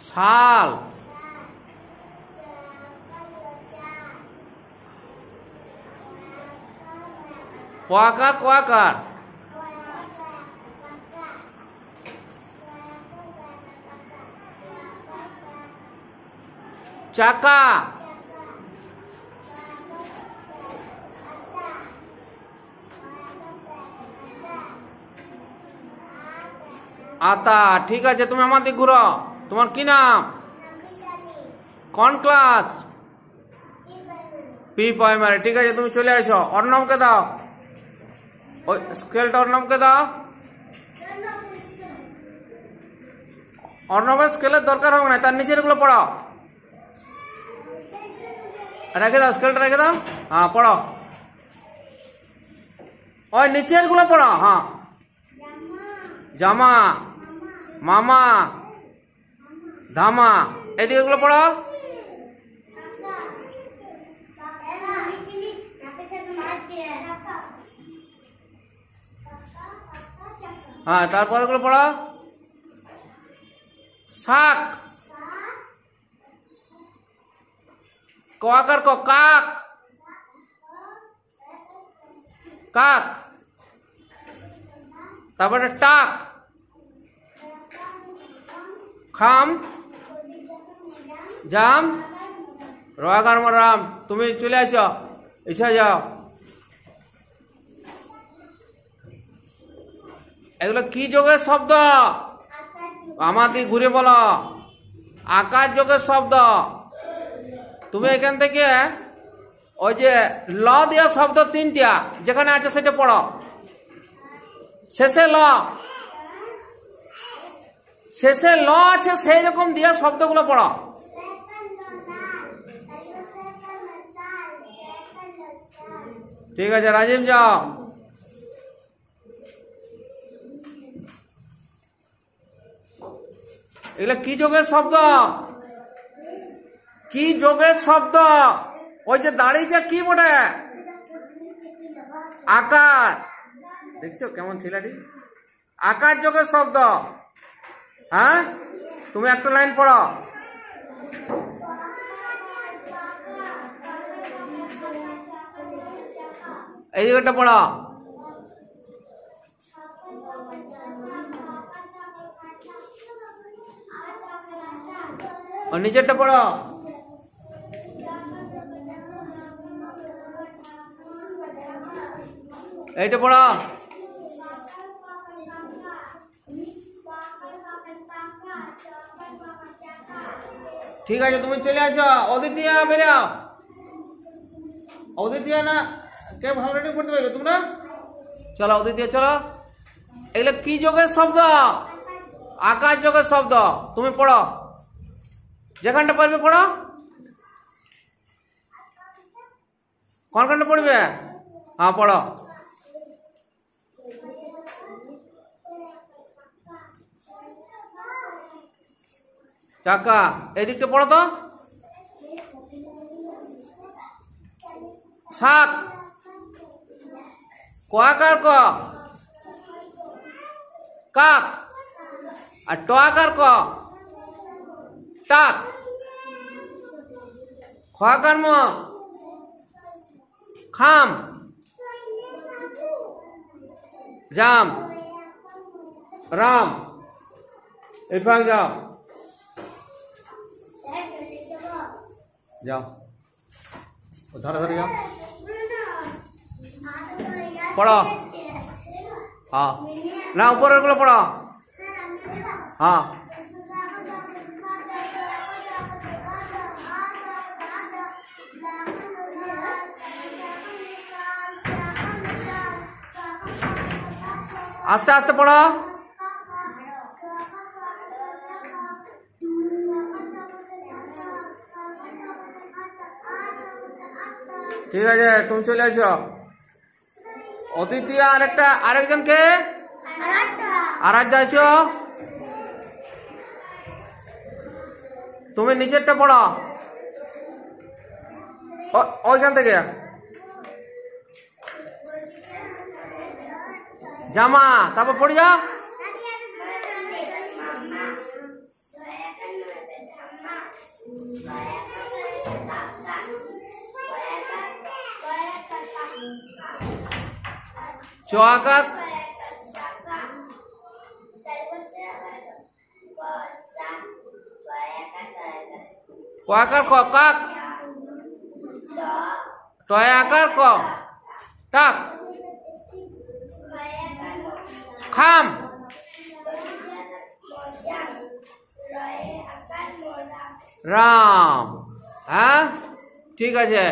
শাল, কোয়াকার কোয়াকার, চাকা, আতা। ঠিক আছে, তুমি আমার দিক ঘুরো। তোমার কি নাম? কোন ক্লাস? P primary. ঠিক আছে, তুমি চলে আসো। অর্ণবকে দাও, ওই স্কেলটা অর্ণবকে দাও। অর্ণবের স্কেলের দরকার হবে না, তার নিচের গুলো পড়ো। রেখে দাও, স্কেলটা রেখে দাও। হ্যাঁ, পড়ো। ওই নিচের গুলো পড়ো। হ্যাঁ, জামা, মামা, ধামা, এদিকে গুলো পড়ো। হ্যাঁ, তারপরে গুলো পড়ো। শাক, কাক, কাক, কাক, তারপরে টাক, খাম, জাম, রাগার রাম। তুমি চলে আসো, এসে যাও। এগুলো কি যোগের শব্দ? আমাদের ঘুরে বলো। আকাশ যোগের শব্দ। তুমি এখান থেকে ওই যে ল দেওয়া শব্দ তিনটা যেখানে আছে সেটা পড়ো। শেষে ল, শেষে ল আছে সেই রকম দিয়ে শব্দগুলো পড়ো। ঠিক আছে, রাজীব যাও। এগুলো কি যোগের শব্দ? কি যোগের শব্দ? ওই যে দাঁড়িয়েছে কি বটে? আকার। দেখছো কেমন ছেলেটি? আকার যোগের শব্দ। হ্যাঁ, তুমি একটা লাইন পড়ো। এই দিকটা পড়ো। और नीचे पढ़ो। এইটা পড়ো। ঠিক আছে, তুমি চলে আসো। অদিতিয়া বেরাও। অদিতিয়া না কে ভালো রেডিং করতে পারবে তোমরা? চলো অদিতিয়া চলো। এগুলো কি যোগের শব্দ? আকাশ যোগের শব্দ। তুমি পড়ো, যেখানটা পারবে পড়ো। কোনখানটা পড়বে? হ্যাঁ, পড়ো। চাকা, এদিকটা পড়ো তো। শাক, কোয়াকার ক, কাক, আর টোয়াকার ক, টাক, খোয়াকার ম, খাম, জাম, রাম। এই ভাগ যাও, যাও ধরে ধরে যাও, পড়ো। হ্যাঁ, না উপরের গুলো পড়ো। হ্যাঁ, আস্তে আস্তে পড়ো। ঠিক আছে, তুমি চলে আসো। অদিতি আর একটা আরেকজনকে আরাধ্যা আসো। তুমি নিচেরটা পড়ো ওইখান থেকে। জামা, তারপর পড়ে যাও। চ আকার ক আকার ক কাক, টয় আকার ক টাক, খাম, রাম। হ্যাঁ ঠিক আছে।